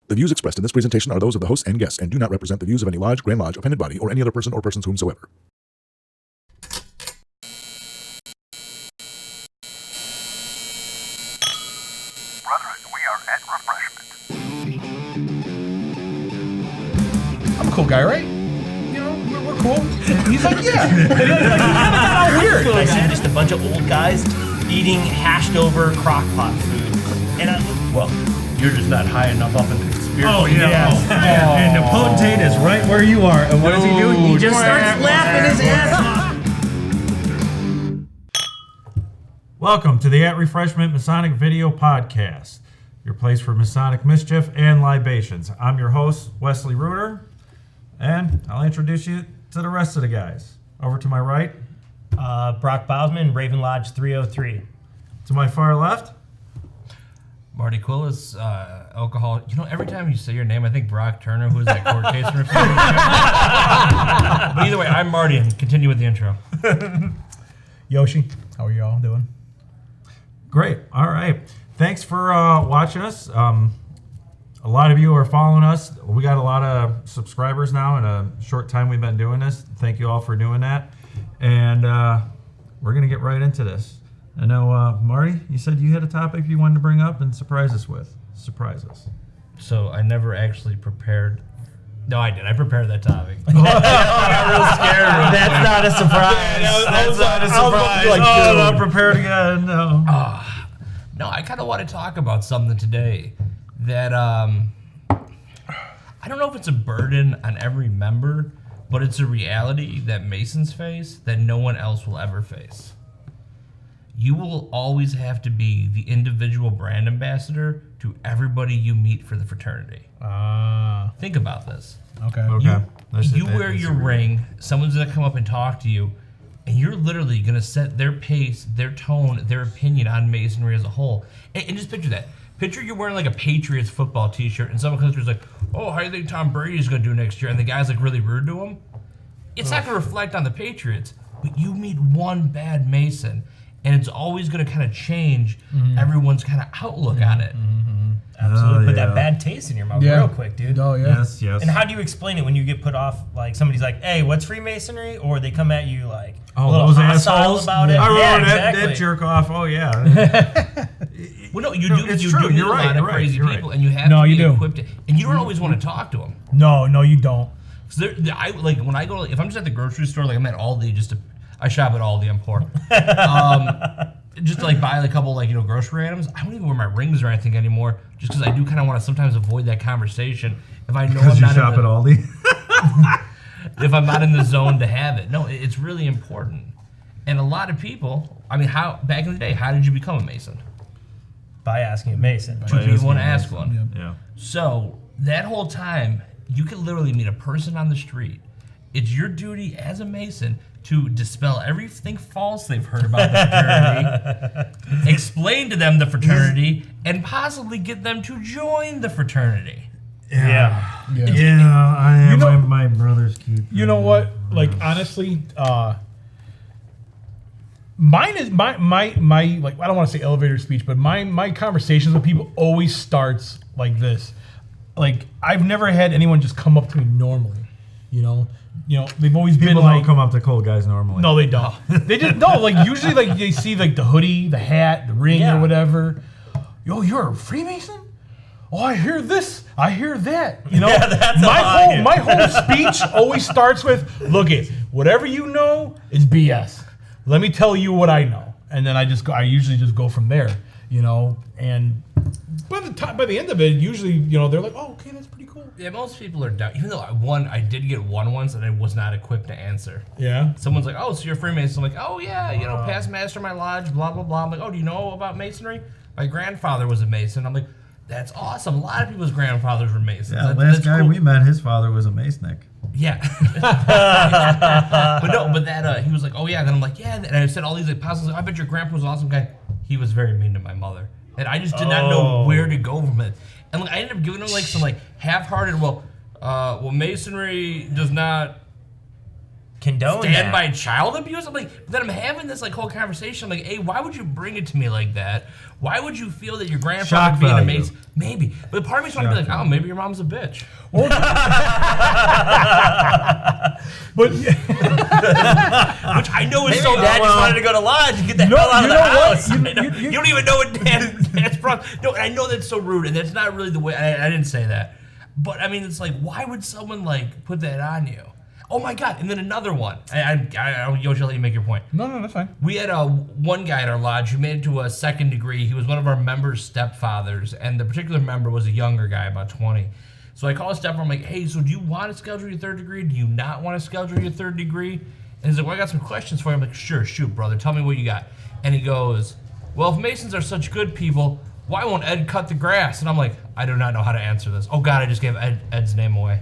The views expressed in this presentation are those of the hosts and guests and do not represent the views of any lodge, Grand Lodge, appended body, or any other person or persons whomsoever. Brethren, we are at Refreshment. I'm a cool guy, right? You know, we're cool. He's like, yeah. He's kind of weird. Like that, just a bunch of old guys eating hashed over crock pot food. And well, You're just not high enough up in the conspiracy. Oh, yeah. Oh. And the potentate is right where you are. And what does he do? He just starts laughing his ass off. Welcome to the At Refreshment Masonic Video Podcast, your place for Masonic mischief and libations. I'm your host, Wesley Reuter, and I'll introduce you to the rest of the guys. Over to my right. Brock Bosman, Raven Lodge 303. To my far left. Marty Quillis, alcohol. You know, every time you say your name, I think Brock Turner, who was that court case referring to. But either way, I'm Marty, and continue with the intro. Yoshi, how are you all doing? Great. All right. Thanks for watching us. A lot of you are following us. We got a lot of subscribers now in a short time we've been doing this. Thank you all for doing that. And we're going to get right into this. I know, Marty, you said you had a topic you wanted to bring up and surprise us with. Surprise us. So I never actually prepared. No, I did. I prepared that topic. I got real scared. That's not a surprise. That's not a surprise. Oh, not prepared again. No. No, I kind of want to talk about something today that I don't know if it's a burden on every member, but it's a reality that Masons face that no one else will ever face. You will always have to be the individual brand ambassador to everybody you meet for the fraternity. Think about this. Okay. You wear your ring, someone's going to come up and talk to you, and you're literally going to set their pace, their tone, their opinion on Masonry as a whole. And just picture that. Picture you're wearing like a Patriots football t-shirt, and someone comes through and is like, oh, how do you think Tom Brady's going to do next year? And the guy's like really rude to him. It's not going to reflect on the Patriots, but you meet one bad Mason, and it's always going to kind of change everyone's kind of outlook on it. Absolutely. Put that bad taste in your mouth real quick, dude. Oh, yeah. Yes. And how do you explain it when you get put off? Like somebody's like, hey, what's Freemasonry? Or they come at you like a little those hostile assholes about it. I remember exactly. that jerk off. Oh, yeah. Well, no, you do. It's You true. do meet You're a right. lot of You're crazy right. people, and you have No, to you be do. equipped. And you don't always want to talk to them. No, you don't. So I like when I go. If I'm just at the grocery store, like I'm at Aldi, I shop at Aldi. I'm poor. Just to like buy a couple like grocery items. I don't even wear my rings or anything anymore, just because I do kind of want to sometimes avoid that conversation if I know I'm not shop at Aldi. if I'm not in the zone to have it. No, it's really important. And a lot of people. I mean, how back in the day, how did you become a Mason? By asking a Mason. Two people want to ask one. Yeah. So that whole time, you could literally meet a person on the street. It's your duty as a Mason to dispel everything false they've heard about the fraternity, explain to them the fraternity, and possibly get them to join the fraternity. Yeah. I am my brother's keeper. You know what? Like, honestly, mine is my like, I don't want to say elevator speech, but my conversations with people always starts like this. Like, I've never had anyone just come up to me normally, they've always People been don't like, come up to cool guys normally. no, they don't. They just no, like usually like they see like the hoodie, the hat, the ring, or whatever. Yo, you're a Freemason? Oh, I hear this, I hear that. Yeah, that's my whole speech always starts with, look it, whatever you know is BS. Let me tell you what I know, and then I usually just go from there, and by the end of it, usually, they're like, oh, okay, that's pretty cool. Yeah, most people are down. Even though I did get one once and I was not equipped to answer. Yeah. Someone's like, oh, so you're a Freemason. I'm like, oh, yeah, past master of my lodge, blah, blah, blah. I'm like, oh, do you know about Masonry? My grandfather was a Mason. I'm like, that's awesome. A lot of people's grandfathers were Masons. Yeah, That's last guy cool. we met, his father was a Masonic. Yeah. but that, he was like, oh, yeah. And then I'm like, yeah. And I said all these apostles, I bet your grandpa was an awesome guy. He was very mean to my mother. And I just did not know where to go from it. And like, I ended up giving him like some like half-hearted, well, Masonry does not condone stand that. by child abuse. I'm like, then I'm having this like whole conversation. I'm like, hey, why would you bring it to me like that? Why would you feel that your grandfather Shock being value. amazing? Maybe, but part of me's want to be like, oh, maybe your mom's a bitch. But Which I know is Maybe so. Dad just wanted to go to lodge and get the hell out you of the know what? house. You don't even know what Dad's problem. No, and I know that's so rude, and that's not really the way. I didn't say that, but I mean, it's like, why would someone like put that on you? Oh my God! And then another one. Yoshi, I'll let you make your point. no, that's fine. We had one guy at our lodge who made it to a second degree. He was one of our members' stepfathers, and the particular member was a younger guy, about 20. So I called his stepfather. I'm like, hey, so do you want to schedule your third degree? Do you not want to schedule your third degree? And he's like, well, I got some questions for you. I'm like, sure, shoot, brother. Tell me what you got. And he goes, well, if Masons are such good people, why won't Ed cut the grass? And I'm like, I do not know how to answer this. Oh, God, I just gave Ed's name away.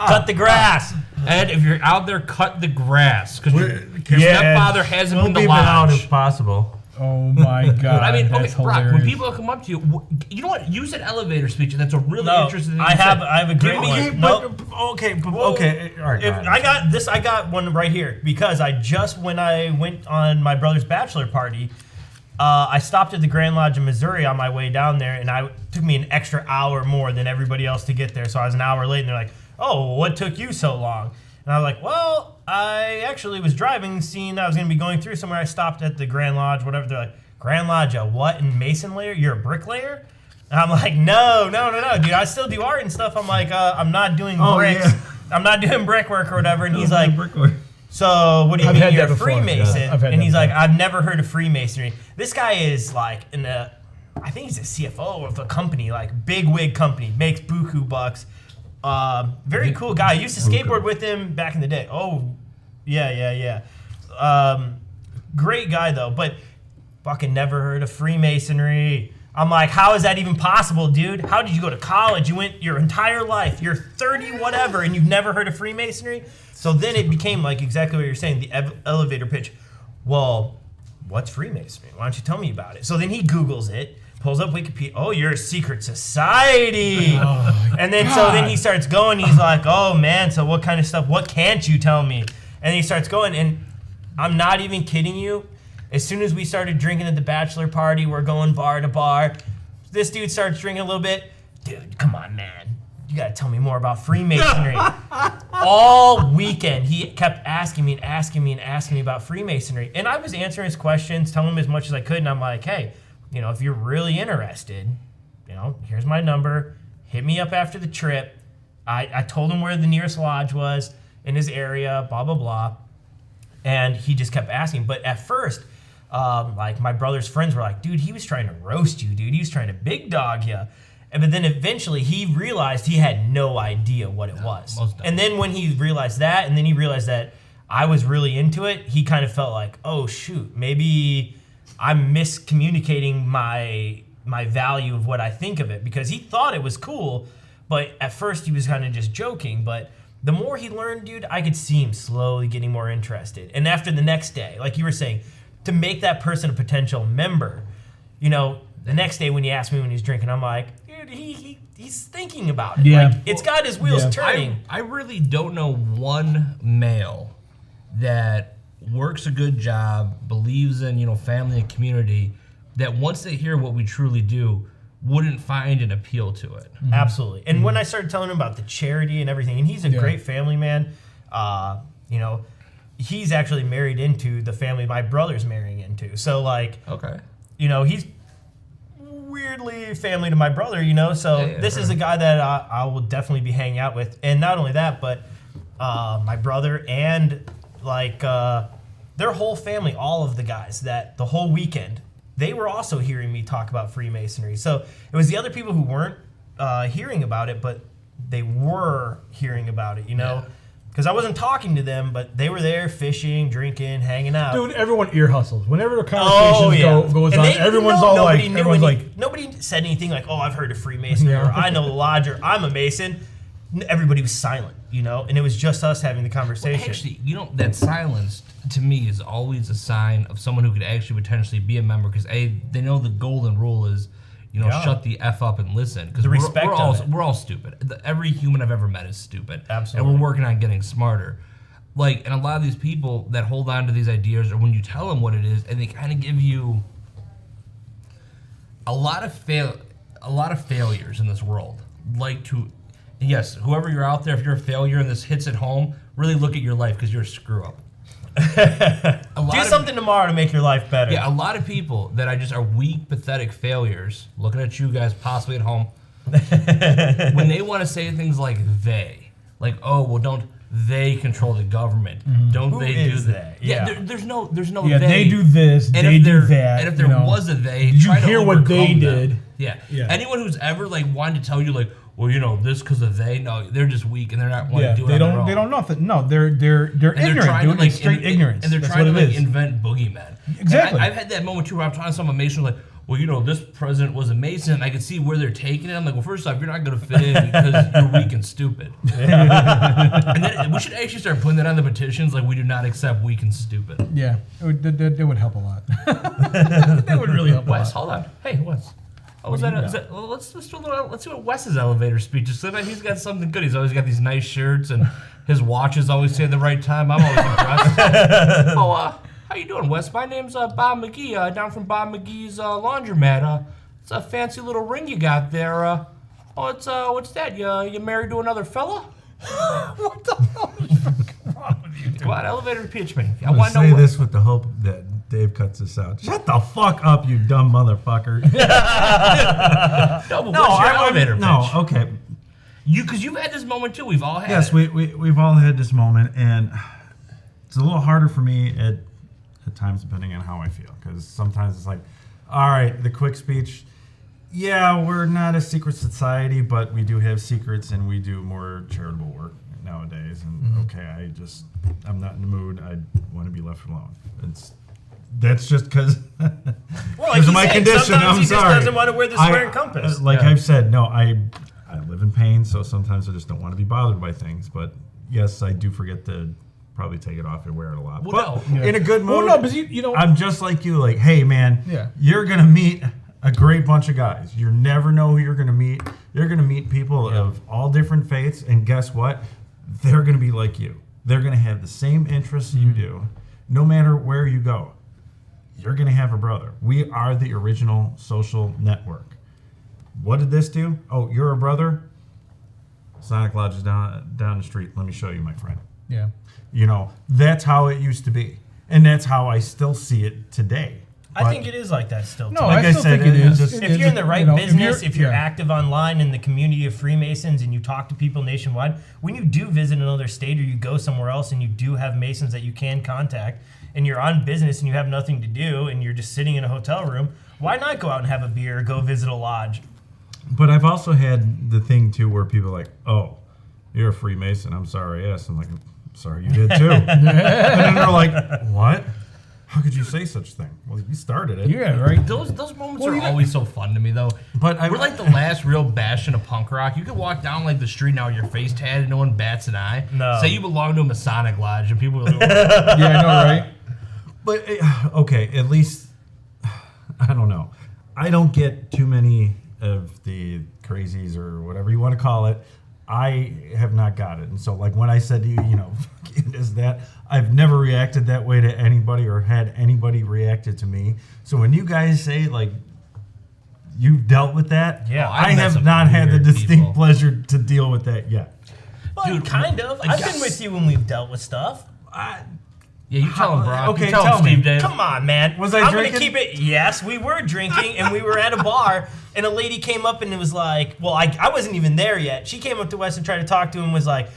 Cut the grass. Ed, if you're out there, cut the grass. Because your Yeah, stepfather hasn't we'll been beep to it out lodge. if possible. Oh my God. I mean, that's okay, Brock, when hilarious. people come up to you, you know what? Use an elevator speech, and that's a really No, interesting thing I to say. have a great Give me- one. Okay, Well, okay. All right. If go ahead. I got one right here because when I went on my brother's bachelor party, I stopped at the Grand Lodge in Missouri on my way down there, and it took me an extra hour more than everybody else to get there. So I was an hour late, and they're like, "Oh, what took you so long?" And I was like, "Well, I actually was driving, seeing I was going to be going through somewhere. I stopped at the Grand Lodge, whatever." They're like, "Grand Lodge, a what in Mason layer? You're a bricklayer?" And I'm like, no, dude. I still do art and stuff. I'm like, I'm not doing bricks. yeah. I'm not doing brickwork or whatever. And he's like, Brickwork. so what do you I've mean had you're a that before. Freemason? Yeah, I've had And that he's like, before. I've never heard of Freemasonry. This guy is like I think he's a CFO of a company, like big wig company, makes buku bucks. Very cool guy. I used to skateboard with him back in the day. Oh, yeah. Great guy though, but fucking never heard of Freemasonry. I'm like, how is that even possible, dude? How did you go to college? You went your entire life. You're 30 whatever, and you've never heard of Freemasonry? So then it became like exactly what you're saying, the elevator pitch. Well, what's Freemasonry? Why don't you tell me about it? So then he Googles it, pulls up Wikipedia. Oh, you're a secret society. And then so then he starts going. He's like, oh man, so what kind of stuff? What can't you tell me? And he starts going, and I'm not even kidding you. As soon as we started drinking at the bachelor party, we're going bar to bar. This dude starts drinking a little bit. Dude, come on, man. You gotta tell me more about Freemasonry. All weekend, he kept asking me about Freemasonry. And I was answering his questions, telling him as much as I could. And I'm like, hey, if you're really interested, here's my number. Hit me up after the trip. I told him where the nearest lodge was in his area, blah, blah, blah. And he just kept asking. But at first, like my brother's friends were like, dude, he was trying to roast you, dude. He was trying to big dog you. But then eventually he realized he had no idea what it was. And then when he realized that, and then he realized that I was really into it, he kind of felt like, oh shoot, maybe I'm miscommunicating my value of what I think of it, because he thought it was cool, but at first he was kind of just joking. But the more he learned, dude, I could see him slowly getting more interested. And after the next day, like you were saying, to make that person a potential member, the next day when he asked me when he's drinking, I'm like, dude, he's thinking about it. Yeah. Like, it's got his wheels turning. I really don't know one male that works a good job, believes in family and community, that once they hear what we truly do, wouldn't find an appeal to it. Absolutely. And when I started telling him about the charity and everything, and he's a great family man, he's actually married into the family my brother's marrying into. So like, Okay. he's weirdly family to my brother, so this is a guy that I will definitely be hanging out with. And not only that, but my brother and like their whole family, all of the guys, that the whole weekend, they were also hearing me talk about Freemasonry. So it was the other people who weren't hearing about it, but they were hearing about it, because I wasn't talking to them, but they were there fishing, drinking, hanging out. Dude, everyone ear hustles. Whenever the conversation goes And on, they didn't everyone's know, all nobody like, knew everyone's any- like, nobody said anything like, oh, I've heard of Freemasonry, Yeah. or I know the lodge, or I'm a Mason. Everybody was silent, and it was just us having the conversation. Actually, that silence to me is always a sign of someone who could actually potentially be a member, because they know the golden rule is shut the F up and listen. Because The respect of it. we're all stupid. Every human I've ever met is stupid. Absolutely. And we're working on getting smarter. Like, and a lot of these people that hold on to these ideas, or when you tell them what it is, and they kind of give you a lot of failures in this world. Yes, whoever you're out there, if you're a failure and this hits at home, really look at your life because you're a screw up. Do something tomorrow to make your life better. Yeah, a lot of people that are weak, pathetic failures, looking at you guys possibly at home, when they want to say things like they, like, oh, well, don't they control the government? Don't Who they is do that? that? Yeah, there's no Yeah, they do this, and they if do there, that. And if there was a they, did you try to hear what they overcome did? them. Yeah. Yeah. Anyone who's ever wanted to tell you well, this because of they, no, they're just weak and they're not wanting Yeah, to do it they on don't. their own. They don't know nothing. No, they're ignorant, trying dude. It's straight ignorance. And they're That's trying what to it is. invent boogeymen. Exactly. And I've had that moment too where I'm talking to some Mason well, this president was a Mason. And I can see where they're taking it. I'm like, well, first off, you're not going to fit in because you're weak and stupid. And then we should actually start putting that on the petitions. Like, we do not accept weak and stupid. Yeah, that would help a lot. That would really help Wes, a lot. hold on. Hey, Wes. Oh, well, let's do let's see what Wes's elevator speech is. So he's got something good. He's always got these nice shirts, and his watches always say the right time. I'm always impressed. How you doing, Wes? My name's Bob McGee, down from Bob McGee's laundromat. It's a fancy little ring you got there. What's that? You married to another fella? What the hell is fucking wrong with you? Come on, elevator pitch me. I I'm want gonna to say know. this with the hope that Dave cuts this out. Shut the fuck up, you dumb motherfucker. No, but what's your elevator pitch? No, okay. Because you've had this moment too. We've all had Yes, it. we've all had this moment, and it's a little harder for me at times depending on how I feel. Because sometimes it's like, all right, the quick speech. Yeah, we're not a secret society, but we do have secrets, and we do more charitable work nowadays. And okay, I'm not in the mood. I want to be left alone. That's just because Well, of my condition. Sometimes I'm he sorry. just doesn't want to wear the square compass. I've said, no, I live in pain, so sometimes I just don't want to be bothered by things. But yes, I do forget to probably take it off and wear it a lot. Well, but in a good mood. Well, no, but you know, I'm just like you. Like, hey, man, you're gonna meet a great bunch of guys. You never know who you're gonna meet. You're gonna meet people of all different faiths, and guess what? They're gonna be like you. They're gonna have the same interests you do, no matter where you go. You're going to have a brother. We are the original social network. What did this do? Oh, you're a brother? Masonic Lodge is down the street. Let me show you, my friend. yeah. That's how it used to be. And that's how I still see it today. I think it is like that still. No, too. Like I I still said, think it it is. just- If you're in the right business, if you're yeah. active online in the community of Freemasons and you talk to people nationwide, when you do visit another state or you go somewhere else and you do have Masons that you can contact and you're on business and you have nothing to do and you're just sitting in a hotel room, why not go out and have a beer or go visit a lodge? But I've also had the thing, too, where people are like, oh, you're a Freemason. I'm sorry, yes. I'm like, sorry, you did, too. And then they're like, what? How could you say such a thing? Well, you started it. Yeah, right. Those moments are always so fun to me, though. But we're like the last real bastion of punk rock. You could walk down like the street now with your face tatted, and no one bats an eye. No. Say you belong to a Masonic lodge, and people are like, Yeah, I know, right? But, okay, at least, I don't know. I don't get too many of the crazies or whatever you want to call it. I have not got it. And so, like, when I said to you, it is that, I've never reacted that way to anybody or had anybody reacted to me. So when you guys say, like, you've dealt with that, Yeah, I I've met have some not had the weird distinct people. pleasure to deal with that yet. Well, Dude, kind of. I've been with you when we've dealt with stuff. yeah, you tell him, Brock. Okay, you tell him, tell me. Steve Dave. Come on, man. Was I I'm drinking? gonna keep it. Yes, we were drinking, and we were at a bar, and a lady came up and it was like, well, I wasn't even there yet. She came up to Wes and tried to talk to him. Was like,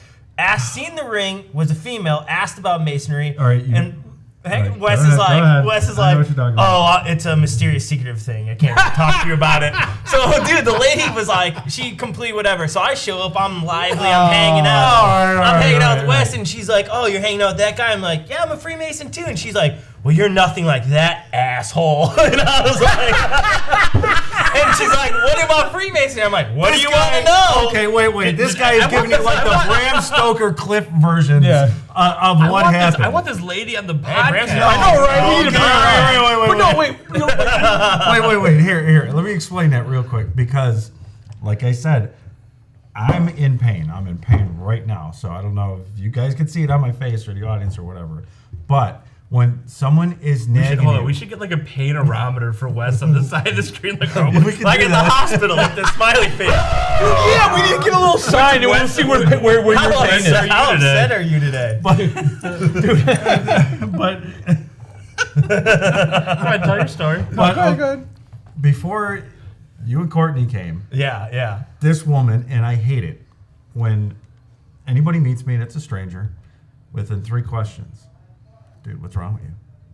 seen the ring, was a female, asked about Masonry, All right, and all right, Wes go is ahead, go ahead. like, I know what you're talking about. oh, it's a mysterious, secretive thing. I can't talk to you about it. So, dude, the lady was like, she complete whatever. So I show up, I'm lively, I'm hanging out. I'm hanging out with Wes, and she's like, oh, you're hanging out with that guy? I'm like, yeah, I'm a Freemason too. And she's like, well, you're nothing like that asshole. And I was like, and she's like, what about Freemason. I'm like, what do you want to know? Okay, wait. This guy is giving you like the Bram Stoker Cliff version Yeah. of what happened. I want this lady on the Bram podcast. Stoker. I know, right? We need to Wait. Wait. Here. Let me explain that real quick because, like I said, I'm in pain. I'm in pain right now. So I don't know if you guys can see it on my face or the audience or whatever. But when someone is nagging you, We should get like a painerometer for Wes on the side of the screen, like we could Like do in the that. hospital with the smiley face. Yeah, we need to get a little sign and we'll see where your pain is. How upset are you today? But Go ahead, tell your story. Good. before you and Courtney came, Yeah. this woman, and I hate it when anybody meets me and it's a stranger, within 3 questions, dude, what's wrong with you?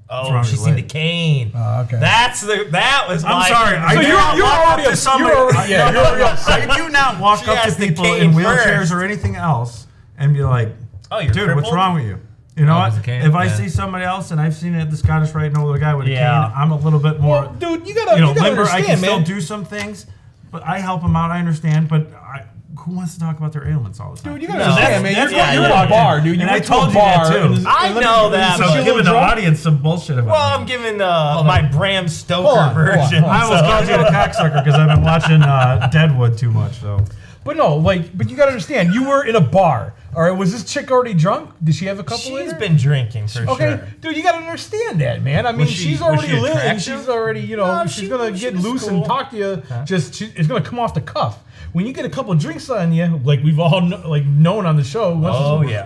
What's Oh, wrong she with your seen the leg? cane. Okay. that was I'm my sorry. I So do you're not walk already up to a- somebody. you're already- yeah, you're already upset. I do not walk She up to asked the people cane in wheelchairs first. or anything else and be like, Oh, you're dude, crippled? what's wrong with you? You know Oh, what? it's a cane? If I Yeah. see somebody else and I've seen it at the Scottish Rite, an older guy with a Yeah. cane, I'm a little bit more, Well, dude, you gotta limber. understand, I can man. still do some things, but I help them out. I understand, but who wants to talk about their ailments all the time? Dude, you gotta No, understand, man. that's- You're yeah, in yeah. a bar, dude. You And I went to told a you that, bar. too. and I know that, So but- I'm giving the audience some bullshit about Well, me. I'm giving my Bram Stoker Hold on, version. hold on. I almost called you a cocksucker because I've been watching Deadwood too much. So But no, but you gotta understand, you were in a bar. All right, was this chick already drunk? Did she have a couple? She's in her? been drinking for Okay, sure. dude, you gotta understand that, man. I mean, she- she's was already she lit, and attractive? she's already, No, she's she- gonna she get was loose cool. and talk to you. It's gonna come off the cuff. When you get a couple drinks on you, like we've all known on the show.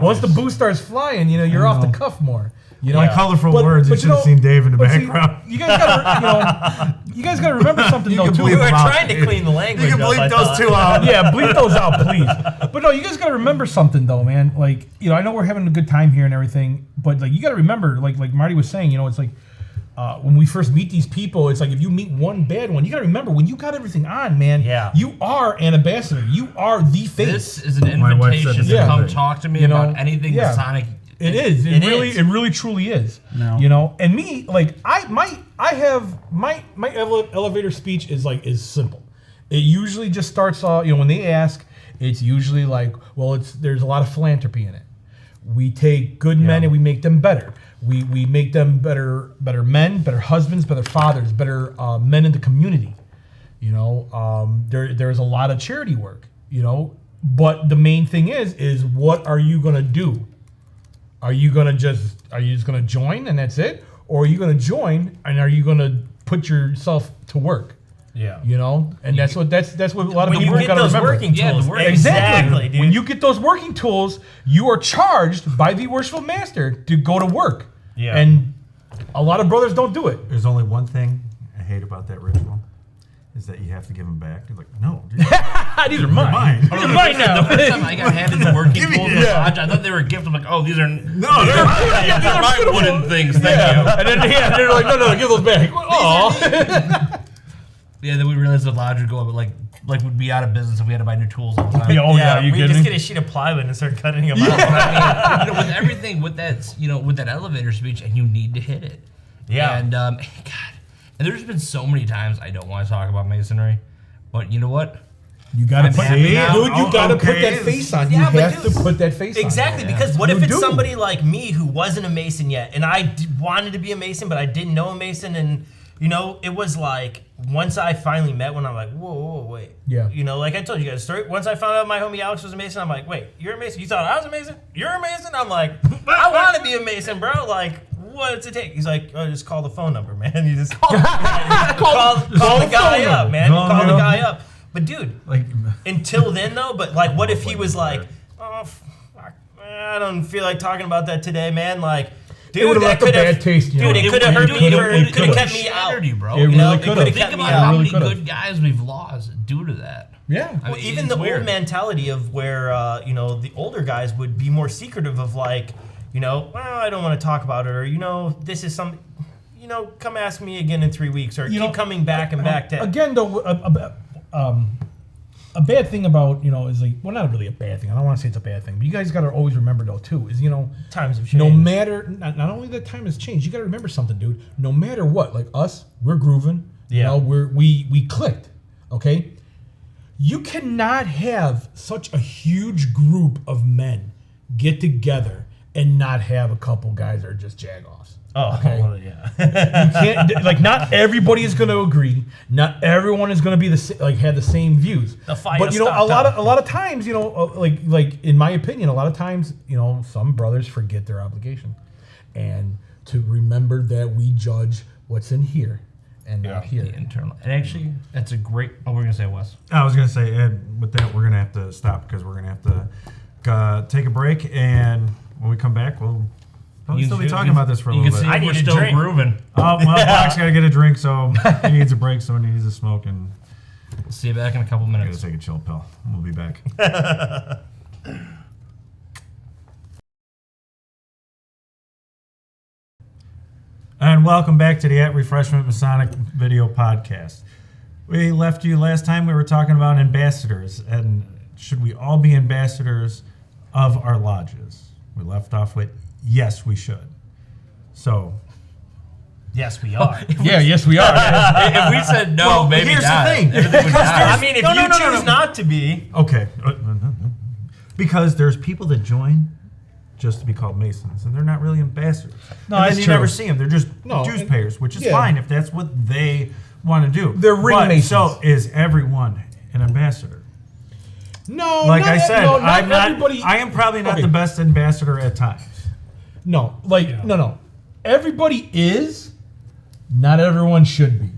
Once the booze starts flying, you're off the cuff more. my colorful words. You should have seen Dave in the but see, background. you guys gotta remember something though can too. bleep We were them out. trying to clean the language. You can up, I bleep those thought. two out. Yeah, bleep those out, please. But no, you guys gotta remember something though, man. Like, I know we're having a good time here and everything, but like you gotta remember, like Marty was saying, it's like when we first meet these people, it's like if you meet one bad one, you gotta remember when you got everything on, man. Yeah. You are an ambassador. You are the face. This is an My wife said invitation the to same come thing. talk to me You know, about anything yeah. Masonic. It is. It really, is. it really, truly is. No. And me, like I have my elevator speech is simple. It usually just starts off. When they ask, it's usually like, well, there's a lot of philanthropy in it. We take good men and we make them better. We make them better men, better husbands, better fathers, better men in the community. There's a lot of charity work. But the main thing is what are you gonna do? Are you just gonna join and that's it? Or are you gonna join and are you gonna put yourself to work? Yeah. And that's what a lot of When people you get gotta those remember. working Yeah, the tools, work- exactly, dude. When you get those working tools, you are charged by the worshipful master to go to work. Yeah. And a lot of brothers don't do it. There's only one thing I hate about that ritual, is that you have to give them back. You're like, no, dude, These are mine. mine. These are mine The now. first time I got handed the working tools in the Yeah. lodge, I thought they were a gift. I'm like, oh, these are No, they're mine. these are my wooden things. Thank you. And then they're like, no, give those back. Aw. Yeah, then we realized the lodge would go up, like would be out of business if we had to buy new tools all the time. You we kidding just me? get a sheet of plywood and start cutting them out. I mean, with everything, with that elevator speech, and you need to hit it. Yeah. And God, and there's been so many times I don't want to talk about Masonry, but you know what? You gotta I'm put, happy now. dude. You gotta put Okay. that face on. Yeah, you but have dude, to put that face on. Exactly, Yeah. because what You if it's do. somebody like me who wasn't a Mason yet, and I wanted to be a Mason, but I didn't know a Mason, and it was like once I finally met one, I'm like, whoa, wait. Yeah. Like I told you guys a story. Once I found out my homie Alex was a Mason, I'm like, wait, you're a Mason? You thought I was a Mason? You're a Mason? I'm like, I want to be a Mason, bro. Like, what's it take? He's like, oh, just call the phone number, man. You just call the guy up, man. You call the guy up. But dude, Like, until then though, but like what if he was like, oh, fuck, I don't feel like talking about that today, man. Like, dude, would've left a bad taste in your Dude, it mouth. could have hurt me for, It it could have kept me shattered out. you, bro. It really it could've. could've Think kept me about out. how really many could've. good guys we've lost due to that. Yeah. I Well, mean, even it's the weird. old mentality of where the older guys would be more secretive of like, well, I don't want to talk about it, or this is something, come ask me again in 3 weeks, or keep coming back and back to. Again, though, a bad thing about is like, well, not really a bad thing. I don't want to say it's a bad thing, but you guys got to always remember though too is Times have changed. no matter not only that time has changed, you got to remember something, dude. No matter what, like us, we're grooving. Yeah. We clicked. Okay. You cannot have such a huge group of men get together and not have a couple guys that are just jagoffs. Oh, Okay. well, yeah. You can't like not everybody is going to agree. Not everyone is going to be have the same views. The fight but will you know, stop a lot of times, you know, like in my opinion, a lot of times, you know, some brothers forget their obligation, and to remember that we judge what's in here and not here. The internal. And actually, that's a great. Oh, we're gonna say Wes. I was gonna say, Ed, with that, we're gonna have to stop because we're gonna have to take a break, and when we come back, we'll probably still be talking about this for a You little can bit. see I we're need a still drink. grooving. Oh, well, Brock's gotta get a drink, so he needs a break, so he needs a smoke, and We'll see you back in a couple I gotta minutes. take a chill pill. We'll be back. And welcome back to the At Refreshment Masonic video podcast. We left you last time, we were talking about ambassadors, and should we all be ambassadors of our lodges? We left off with, yes, we should. So, Yes, we are. Yeah, yes, we are. If we said no, Well, maybe here's the not. thing. Everything would die. I mean, if No, you no, no, choose no. not to be, okay. Because there's people that join just to be called Masons, and they're not really ambassadors. No, and that's then you true. never see them. They're just No, dues and- payers, which is yeah. fine if that's what they want to do. They're ring But Masons. so is everyone an ambassador. No, Like not I said, no, not I'm not. everybody. I am probably not Okay. the best ambassador at times. No, no. Everybody is. Not everyone should be.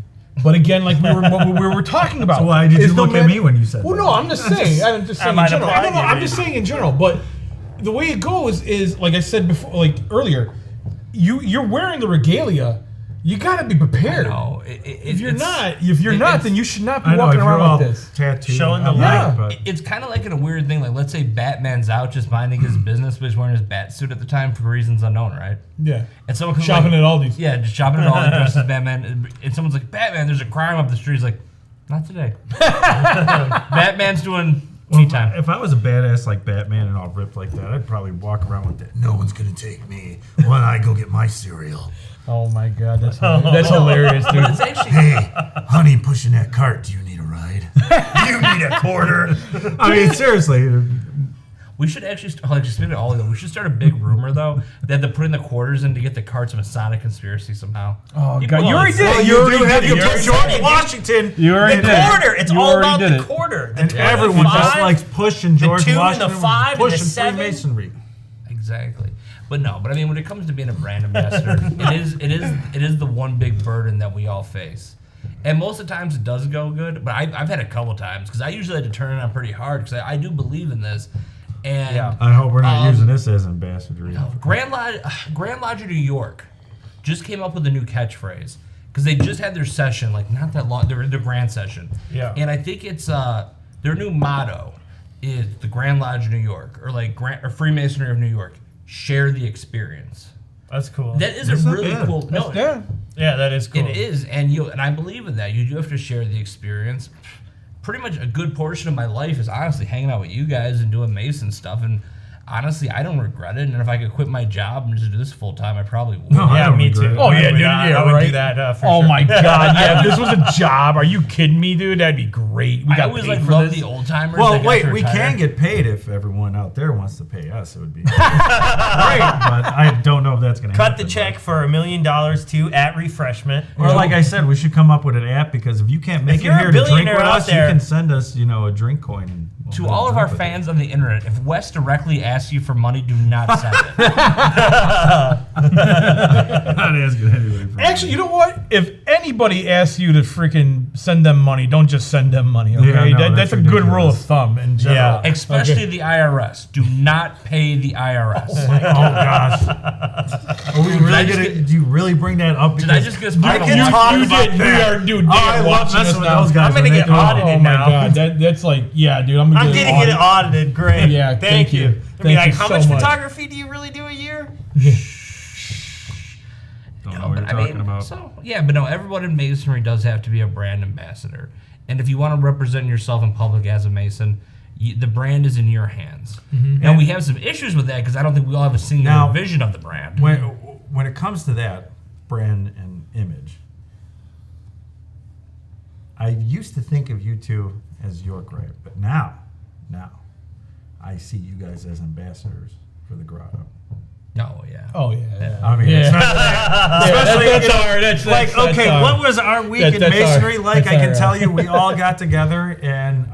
But again, like what we were talking about. So why did is you no look at man- me when you said Well, that? no, I'm just saying. I'm just saying in might general. apply No, no, to you, I'm just saying in general. But the way it goes is, like I said before, like earlier, you're wearing the regalia. You got to be prepared. No, If you're not, then you should not be I know walking if you're around all like this. tattooed, Showing the I'm light. not, but It's kind of like in a weird thing. Like, let's say Batman's out just minding his business, but he's wearing his bat suit at the time for reasons unknown, right? Yeah. And someone comes Shopping like, at Aldi's. Yeah, just shopping at Aldi's dressed as Batman. And someone's like, Batman, there's a crime up the street. He's like, not today. Batman's doing me time. if I was a badass like Batman and all ripped like that, I'd probably walk around with that. No one's gonna take me when I go get my cereal. Oh my God, that's hilarious, dude. It's actually Hey, honey, pushing that cart. Do you need a ride? You need a quarter. I mean, seriously. we should actually speaking of Aldi though, we should start a big rumor though that they're putting the quarters in to get the carts of Masonic conspiracy somehow. Oh People God, you already always- did it. You already do have did it. to You put already George did it. Washington. You already the did it. quarter. It's You all already about did the it. quarter. The And 2, everyone the just 5, likes pushing George 2 and the Washington. 5 and the pushing 7. Freemasonry. Exactly. But I mean when it comes to being a brand ambassador, it is the one big burden that we all face. And most of the times it does go good, but I've had a couple times because I usually had to turn it on pretty hard because I do believe in this. And Yeah. I hope we're not using this as ambassador. Grand Lodge of New York just came up with a new catchphrase because they just had their session like not that long, their grand session. Yeah. And I think it's their new motto is the Grand Lodge of New York or like Freemasonry of New York. Share the experience. That's cool. That is That's a not really bad. cool. No, Yeah. Yeah, that is cool. it is, and I believe in that. You do have to share the experience. Pretty much a good portion of my life is honestly hanging out with you guys and doing Mason stuff, and honestly, I don't regret it. And if I could quit my job and just do this full time, I probably would. No, I Yeah, don't me regret too. it. Oh, yeah, I would, dude, yeah, I would right. do that for Oh sure. my God, yeah. If this was a job, are you kidding me, dude? That'd be great. We I got always paid like for love this. the old timers. Well, that got wait, to we retire. can get paid if everyone out there wants to pay us. It would be great, but I don't know if that's going to happen. Cut the check for $1 million to at Refreshment. Or like I said, we should come up with an app because if you can't make If it you're a here to drink billionaire with out us, there- you can send us, a drink coin. And we'll To have a all of drink our with fans on the internet, if Wes directly asks you for money, do not send it. it. Not asking anybody for Actually, you know what? If anybody asks you to freaking send them money, don't just send them money. Okay, Yeah, no, that's that's a good rule of ridiculous. thumb in general. Yeah. Especially Okay. the IRS. Do not pay the IRS. Oh gosh. Are we really just gonna? Do you really bring that up? Did I Because just get I a can talk You about did. that. Dude, Oh, I love watching messing us with now. those guys. I'm gonna when they get do it. audited. Oh my now. God, that's like, yeah, dude. I'm I'm getting it audited. Great. Yeah, Thank you. you. I mean, Thank like, you how so much much. photography do you really do a year? Don't know what you're talking about. But no, everyone in Masonry does have to be a brand ambassador. And if you want to represent yourself in public as a Mason, the brand is in your hands. Now, we have some issues with that because I don't think we all have a singular Now, vision of the brand. When it comes to that brand and image, I used to think of you two as York-Rite. But now, I see you guys as ambassadors for the grotto. Oh yeah. Oh yeah. I mean, Yeah. it's not, especially that's you know, our- that's- like, that's okay, our- what was our week in that's masonry our- like? that's I can our, tell you, we all got together, and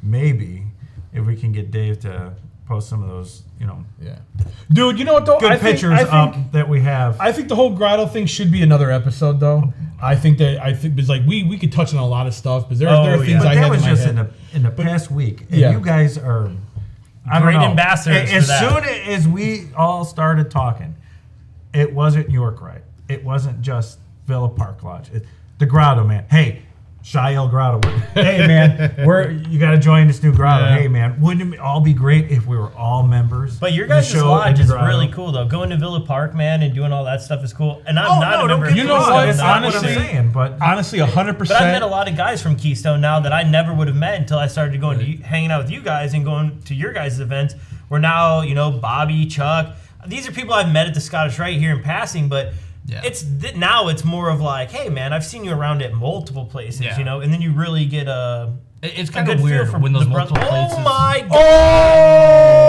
maybe if we can get Dave to post some of those, you know, Yeah. Dude, you know what though? good pictures up that we have. I think the whole grotto thing should be another episode though. I think it's like we could touch on a lot of stuff, but there are things but I that have was in my just head. in the past week, and Yeah. you guys are I don't Great know. ambassadors As for that. soon as we all started talking, it wasn't York-Rite. It wasn't just Villa Park Lodge. The grotto, man. Hey, Shael Grotto. Hey, man, you got to join this new grotto. Yeah. Hey, man, wouldn't it all be great if we were all members? But your of the guys' show lodge and the is grotto? really cool, though. Going to Villa Park, man, and doing all that stuff is cool. And I'm Oh, not no, a don't member get of You me know wrong. what? That's not what I'm Honestly- saying, but Honestly, 100%. But I met a lot of guys from Keystone now that I never would have met until I started going to hanging out with you guys and going to your guys' events. Where now, Bobby, Chuck, these are people I've met at the Scottish Rite here in passing, but Yeah. now it's more of like, hey man, I've seen you around at multiple places, Yeah. and then you really get It's a kind good of feel weird for when those the brother- multiple places. Oh my god,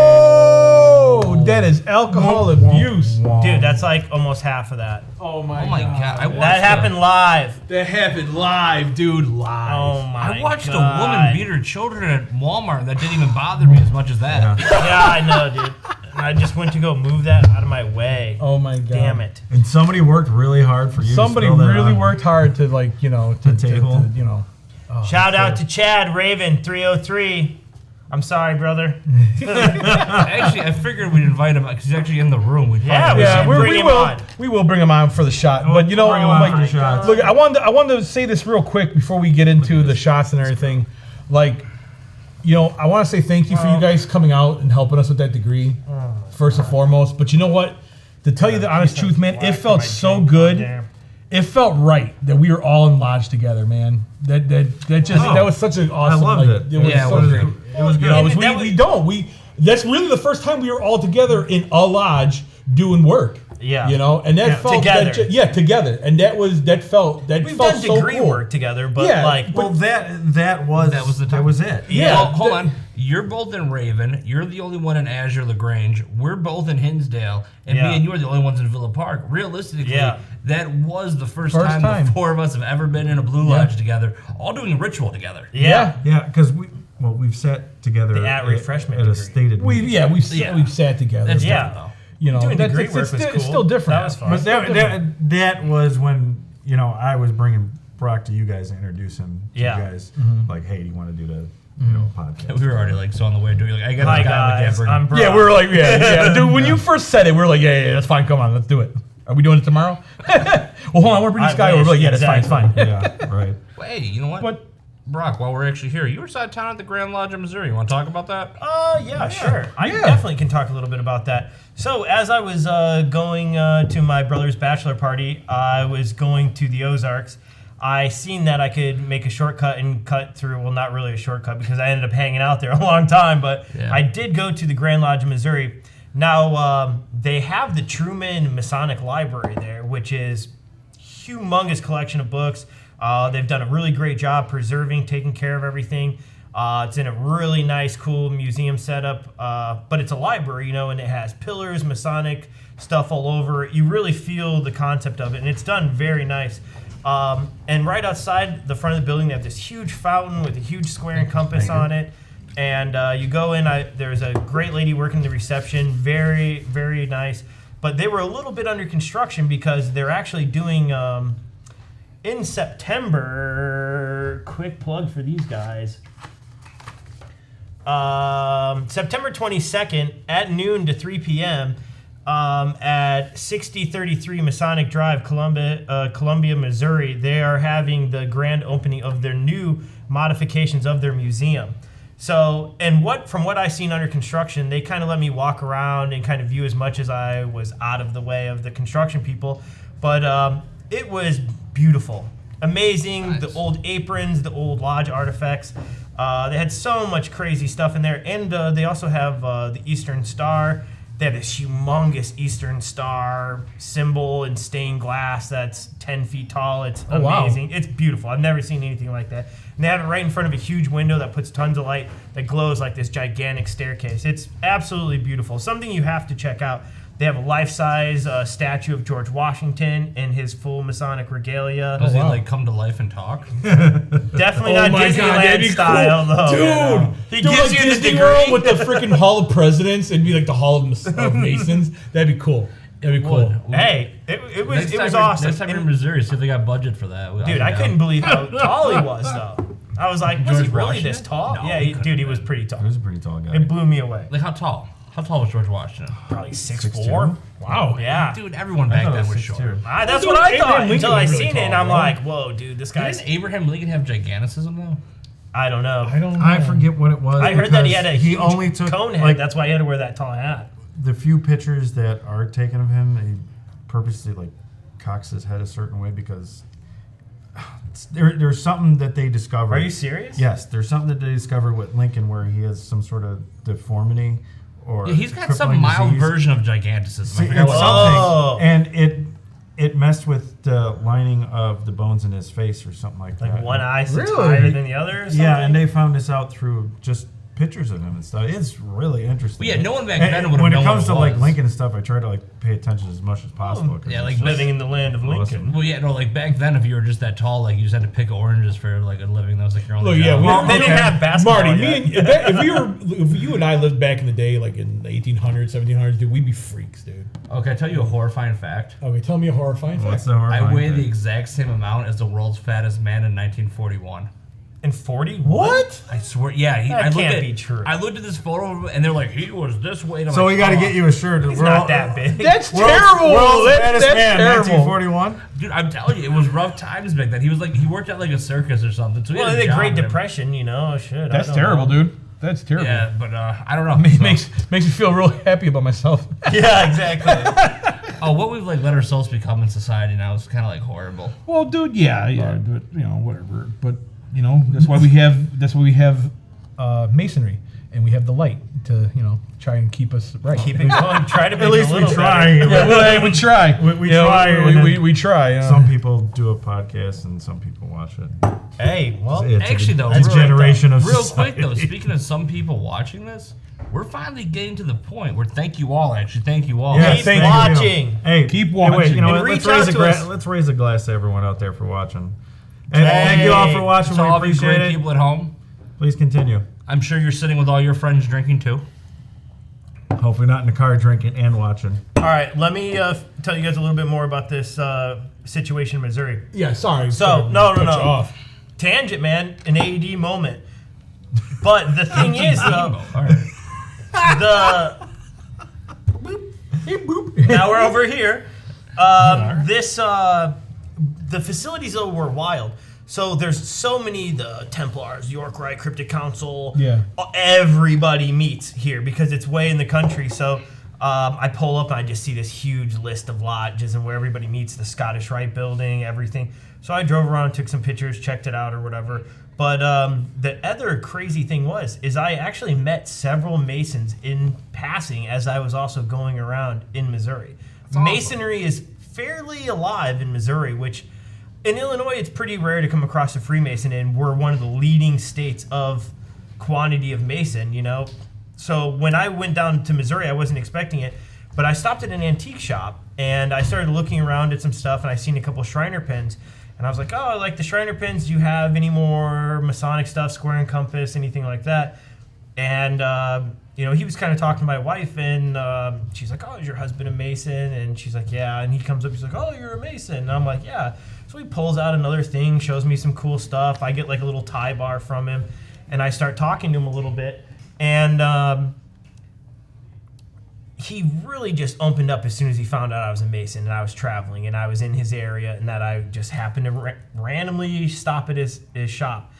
Oh, that is alcohol abuse. dude, that's like almost half of that. Oh my, Oh my god! I watched That happened live. That happened live, dude. Live. Oh my! I watched god. a woman beat her children at Walmart. That didn't even bother me as much as that. Yeah, I know, dude. And I just went to go move that out of my way. Oh my god. Damn it! and somebody worked really hard for you. Somebody to spill that really on. worked hard to to table. Shout out to Chad Raven 303. I'm sorry, brother. Actually, I figured we'd invite him because he's actually in the room. We'd Yeah, probably- we should bring him on. We will bring him on for the shot. We'll But bring him on for the shots. Look, I wanted to say this real quick before we get into the shots and everything. Like, I want to say thank you for you guys coming out and helping us with that degree, first and foremost. But you know what? To tell you the honest truth, man, it felt so good. It felt right that we were all in lodge together, man. That was such an awesome. I loved it. Was Yeah, it so was great. great. It was good. That's really the first time we were all together in a lodge doing work. Yeah. And that felt Together. together, and that felt We've felt done so degree cool. work together, but Yeah, like, Well, that was it. Yeah. Well, hold on. You're both in Raven. You're the only one in Azure LaGrange. We're both in Hinsdale, and Yeah. me and you are the only ones in Villa Park. Realistically, Yeah. that was the first First time time. the four of us have ever been in a Blue Lodge together, all doing a ritual together. yeah. Yeah, because we've sat together The at refreshment at a degree. stated meeting. We've sat together. That's Yeah. different, though. Doing degree it's work was still, cool. it's still different. That was fun. But that was when I was bringing Brock to you guys and introduce him to Yeah. you guys. Like, hey, do you want to do the podcast? We were already so on the way doing. I got Hi this guy on the guys, camper. I'm Brock. Yeah, we were like, dude. When you first said it, we were like, yeah, that's fine. Come on, let's do it. Are we doing it tomorrow? Well, hold on, I want to bring this I guy over. We're wish, like, yeah, that's fine, it's fine. Yeah, right. Well, hey, you know what? But Brock, while we're actually here, you were side of town at the Grand Lodge in Missouri. You want to talk about that? Yeah, sure. I definitely can talk a little bit about that. So, as I was going to my brother's bachelor party, I was going to the Ozarks. I seen that I could make a shortcut and cut through, well, not really a shortcut because I ended up hanging out there a long time, but Yeah. I did go to the Grand Lodge in Missouri. Now, they have the Truman Masonic Library there, which is humongous collection of books. They've done a really great job preserving, taking care of everything. It's in a really nice, cool museum setup, but it's a library, and it has pillars, Masonic stuff all over it. You really feel the concept of it, and it's done very nice. And right outside the front of the building, they have this huge fountain with a huge square and compass on it. And you go in, there's a great lady working the reception, very, very nice. But they were a little bit under construction because they're actually doing, in September, quick plug for these guys, September 22nd at noon to 3 p.m. At 6033 Masonic Drive, Columbia, Missouri, they are having the grand opening of their new modifications of their museum. So, from what I seen under construction, they kind of let me walk around and kind of view as much as I was out of the way of the construction people. But it was beautiful, amazing. Nice. The old aprons, the old lodge artifacts. They had so much crazy stuff in there, and they also have the Eastern Star. They have this humongous Eastern Star symbol in stained glass that's 10 feet tall. It's Oh, wow. amazing. It's beautiful. I've never seen anything like that. And they have it right in front of a huge window that puts tons of light that glows like this gigantic staircase. It's absolutely beautiful. Something you have to check out. They have a life-size statue of George Washington in his full Masonic regalia. Does he like come to life and talk? Definitely not Disneyland style, though. Dude, He do gives like you the Disney degree. World with the freaking Hall of Presidents. It'd be like the Hall of Masons. That'd be cool. That'd be cool. Hey, it was Next awesome. Next time you're in And, Missouri, see if they got budget for that. dude, I couldn't believe how tall he was, though. I was like, was he George really this Washington? tall? No, Yeah, he dude, he was pretty tall. He was a pretty tall guy. It blew me away. Like how tall? How tall was George Washington? Probably 6'4". 6'2". Wow. Yeah. Dude, everyone back thought then it was was short. 6'2". That's Dude, what I Abraham thought Lincoln until I was really seen it, and tall, I'm bro. like, whoa, dude, this guy's. Didn't Abraham Lincoln have giganticism though? I don't know. I don't know. I forget what it was. I heard that he because had a huge only took, cone head. like, That's why he had to wear that tall hat. the few pictures that are taken of him, he purposely like cocks his head a certain way because there's something that they discovered. Are you serious? Yes, there's something that they discovered with Lincoln where he has some sort of deformity or Yeah, he's got some crippling mild disease. version of giganticism. See, I forgot it's what Oh. something, and it messed with the lining of the bones in his face or something like that. Like one eye sits Really? higher than the other or something? Yeah, and they found this out through just pictures of him and stuff. It's really interesting. Well, yeah, no one back And then would have when known it comes what to it like was. Lincoln and stuff, I try to like pay attention as much as possible. 'cause yeah, it's like living in the land of Lincoln. Awesome. Well, yeah, no, like back then, if you were just that tall, like you just had to pick oranges for like a living. That was like your only Look, yeah, job. we Well, they didn't have basketball Marty, yet. if you and I lived back in the day, like in the 1800s, 1700s, dude, we'd be freaks, dude. Okay, can I tell you a horrifying fact? Okay, tell me a horrifying What's fact. the horrifying I weigh thing? the exact same amount as the world's fattest man in 1941. In 40? What? I swear, yeah. That I looked can't at, be true. I looked at this photo of him, and they're like, he was this weight. I'm So like, we got to "Oh." get you a shirt. He's not that big. That's World's terrible. fattest That's man, terrible. 1941. Dude, I'm telling you, it was rough times back then. He was like, he worked at like a circus or something. So he Well, had a the job, Great man. Depression, you know, shit. That's I don't terrible, know. dude. That's terrible. Yeah, but I don't know. Makes So- makes me feel really happy about myself. Yeah, exactly. oh, what we've like let ourselves become in society now is kind of like horrible. Well, dude, yeah, but you know, whatever. But you know, that's why we have masonry, and we have the light to try and keep us right. Keep it going. Try to make At least it a we little try. better. Yeah, well, hey, we try. We You know, try, and We then try. You know. Some people do a podcast and some people watch it. Hey, well, It's Actually, though, it's a real- generation of Real society. quick though, speaking of some people watching this, we're finally getting to the point where thank you all. Actually, thank you all. Yeah, Keep thank you. watching. Hey, Keep hey, watching. wait, you know And what? reach Let's out to us. let's raise a glass to everyone out there for watching. And thank you all for watching. To We all of you appreciate great it. people at home. Please continue. I'm sure you're sitting with all your friends drinking too. Hopefully not in the car drinking and watching. All right, let me tell you guys a little bit more about this situation in Missouri. Yeah, sorry. So, sorry, no. cut you off. Tangent, man, an AED moment. But the thing is, though, All right. the now we're over here. The facilities though were wild. So there's so many, the Templars, York Rite Cryptic Council. Yeah. Everybody meets here because it's way in the country. So I pull up and I just see this huge list of lodges and where everybody meets, the Scottish Rite building, everything. So I drove around, took some pictures, checked it out or whatever. But the other crazy thing is I actually met several Masons in passing as I was also going around in Missouri. awesome. Masonry is fairly alive in Missouri, which in Illinois it's pretty rare to come across a Freemason, and we're one of the leading states of quantity of Mason, you know. So when I went down to Missouri, I wasn't expecting it, but I stopped at an antique shop and I started looking around at some stuff, and I seen a couple Shriner pins. And I was like, oh, I like the Shriner pins. Do you have any more Masonic stuff, square and compass, anything like that? And, he was kind of talking to my wife, and she's like, oh, is your husband a Mason? And she's like, yeah. And he comes up, he's like, oh, you're a Mason. And I'm like, yeah. So he pulls out another thing, shows me some cool stuff. I get like a little tie bar from him, and I start talking to him a little bit. And he really just opened up as soon as he found out I was a Mason and I was traveling and I was in his area and that I just happened to randomly stop at his shop.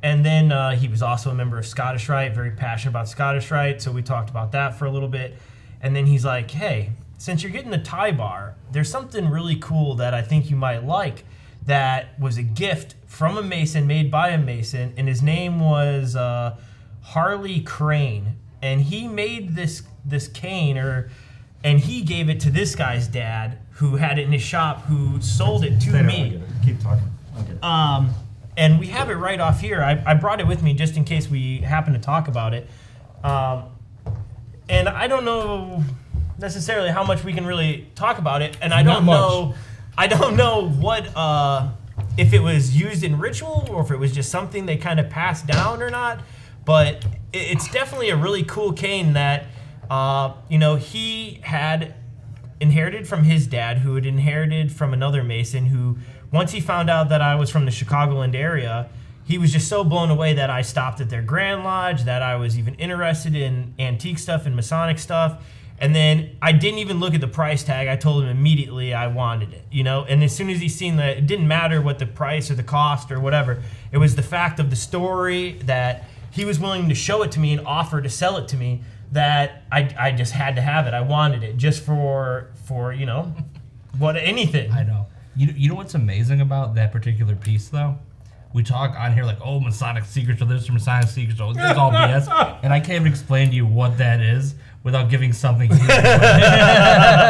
And then he was also a member of Scottish Rite, very passionate about Scottish Rite, so we talked about that for a little bit. And then he's like, hey, since you're getting the tie bar, there's something really cool that I think you might like that was a gift from a Mason, made by a Mason, and his name was Harley Crane. And he made this cane, and he gave it to this guy's dad, who had it in his shop, who sold it to me. Keep talking. Okay. and we have it right off here. I brought it with me just in case we happen to talk about it. And I don't know necessarily how much we can really talk about it, and I don't know what if it was used in ritual or if it was just something they kind of passed down or not. But it's definitely a really cool cane that he had inherited from his dad, who had inherited from another Mason, who once he found out that I was from the Chicagoland area, he was just so blown away that I stopped at their Grand Lodge, that I was even interested in antique stuff and Masonic stuff. And then I didn't even look at the price tag. I told him immediately I wanted it, And as soon as he seen that, it didn't matter what the price or the cost or whatever. It was the fact of the story that he was willing to show it to me and offer to sell it to me, that I just had to have it. I wanted it just for anything. I know. You know what's amazing about that particular piece, though? We talk on here like, oh, Masonic secrets or this or Masonic secrets, or it's all BS. And I can't even explain to you what that is without giving something huge away.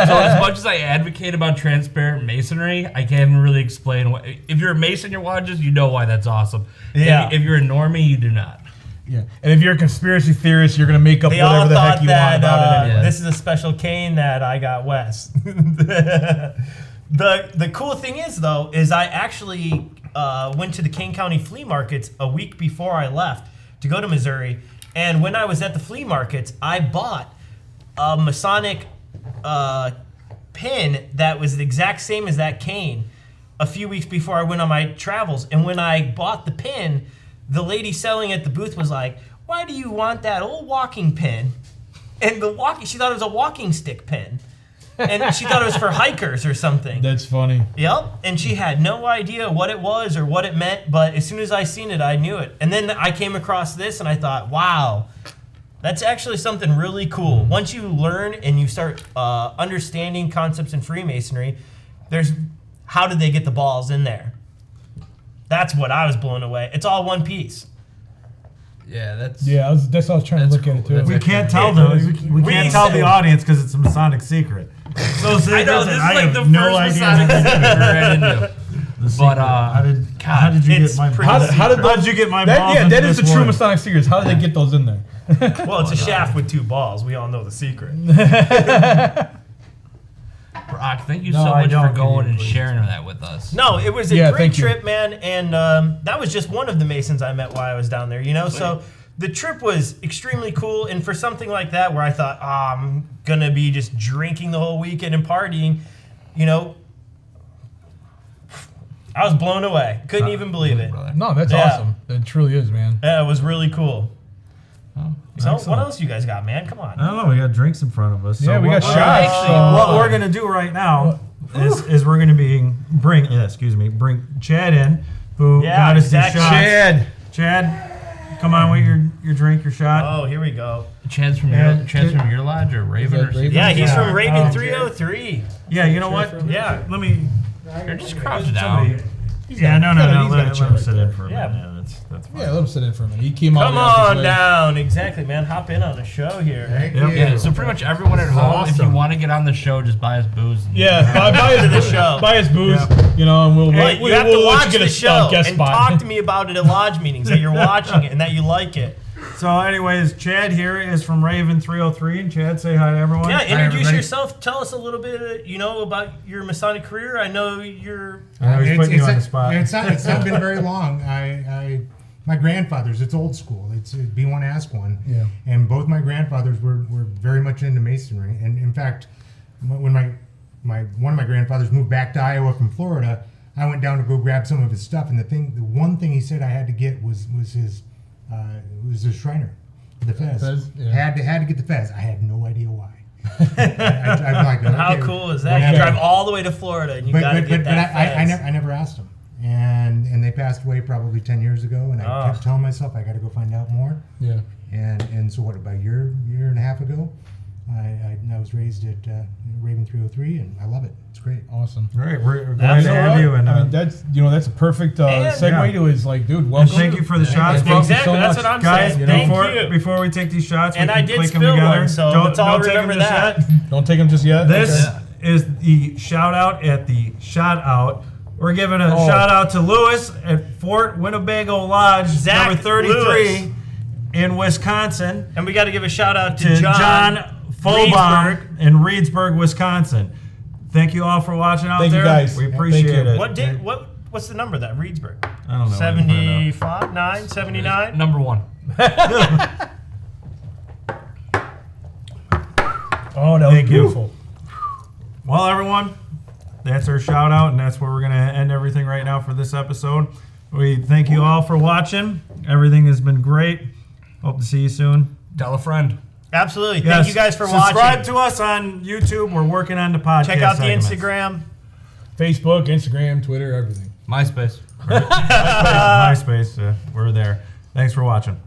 So as much as I advocate about transparent masonry, I can't even really explain what. If you're a Mason, you're watching, you know why that's awesome. Yeah. If you're a normie, you do not. Yeah, and if you're a conspiracy theorist, you're gonna make up They all whatever the heck thought you that want about it. Anyway. this is a special cane that I got Wes. The cool thing is, though, is I actually went to the Kane County flea markets a week before I left to go to Missouri. And when I was at the flea markets, I bought a Masonic pin that was the exact same as that cane a few weeks before I went on my travels. And when I bought the pin, the lady selling at the booth was like, "Why do you want that old walking pin?" And she thought it was a walking stick pin. And she thought it was for hikers or something. That's funny. Yep. And she had no idea what it was or what it meant, but as soon as I seen it, I knew it. And then I came across this and I thought, wow, that's actually something really cool. Once you learn and you start understanding concepts in Freemasonry, there's how did they get the balls in there? That's what I was blown away. It's all one piece. Yeah, that's that's how I was trying to look at it too. We can't tell we can't tell the audience because it's a Masonic secret. So I know this is I like have the no first idea. Masonic secret we ran into. But how did you it's get my pretty How did you get my that? balls Yeah, into that is this the true one? Masonic secrets. How did they get those in there? Well, it's a shaft with two balls. We all know the secret. Brock, thank you No, so I much don't. for going Can you and please? sharing that with us. No, it was a Yeah, great thank you. trip, man. And that was just one of the Masons I met while I was down there, So the trip was extremely cool. And for something like that where I thought, I'm going to be just drinking the whole weekend and partying, I was blown away. Couldn't even believe it. Brother. No, that's Yeah. awesome. It truly is, man. Yeah, it was really cool. So what excellent. else you guys got, man? Come on. I don't know. We got drinks in front of us. Yeah, we got what- shots. actually- What we're gonna do right now is we're gonna bring Chad in, who Yeah, got us exactly. these shots. Chad, come on with your drink, your shot. Oh, here we go. Chad's from your lodge or Raven or something? Yeah, he's from Raven Oh. 303. Yeah, you know what? Yeah. Let me. You're just crouch down. Yeah, no. he's Let got him a sit chair. in for a Yeah. minute. Yeah, that's fine. Yeah, let him sit in for a minute. He came Come out on way. down. Exactly, man. Hop in on the show here. Yeah, so pretty much everyone at home, if you want to get on the show, just buy us booze. And Yeah, buy his the show. Buy his booze, Yeah. and we'll But you have to we'll let watch you get the a show guest and spot. talk to me about it at lodge meetings, that you're watching it and that you like it. So, anyways, Chad here is from Raven 303, and Chad, say hi to everyone. Yeah, introduce everybody. yourself. Tell us a little bit, about your Masonic career. I know you're. I know he's putting you on the spot. It's not been very long. My grandfathers, it's old school. It's be one, ask one. Yeah. And both my grandfathers were very much into masonry. And in fact, when one of my grandfathers moved back to Iowa from Florida, I went down to go grab some of his stuff. And the one thing he said I had to get was his Shriner, the fez. Yeah. Had to get the fez. I had no idea why. I'm like, How okay, cool is that? whatever. You drive all the way to Florida and you got to get that I fez. never asked them, and they passed away probably 10 years ago, and I kept telling myself I got to go find out more. Yeah. And so what, about a year and a half ago, I was raised at Raven 303, and I love it. It's great. Awesome. All right, we're glad to have you. And, I mean, that's a perfect And- segue yeah. to his dude. and Welcome. thank you for the shots, Thank you folks. so Exactly, that's much. what I'm Guys, saying. Thank you. before we take these shots, And we I can did click them spill together. one, so let's all take 'em remember just that. yet. Don't take him just yet. This Okay. is the shout out at the Shout Out We're giving a shout out to Lewis at Fort Winnebago Lodge, Zach number 33 Lewis. in Wisconsin. And we got to give a shout out To to John Fobaum Reedsburg. in Reedsburg, Wisconsin. Thank you all for watching out Thank you, there. guys. We Yeah, appreciate thank you. it. What's the number that Reedsburg? I don't know. 75, 9, 79? Number 1. Oh, that was Thank you. beautiful. Well, everyone, that's our shout out, and that's where we're going to end everything right now for this episode. We thank you all for watching. Everything has been great. Hope to see you soon. Tell a friend. Absolutely. Yes. Thank you guys for Subscribe watching. to us on YouTube. We're working on the podcast. Check out the segments. Instagram. Facebook, Instagram, Twitter, everything. MySpace. MySpace. We're there. Thanks for watching.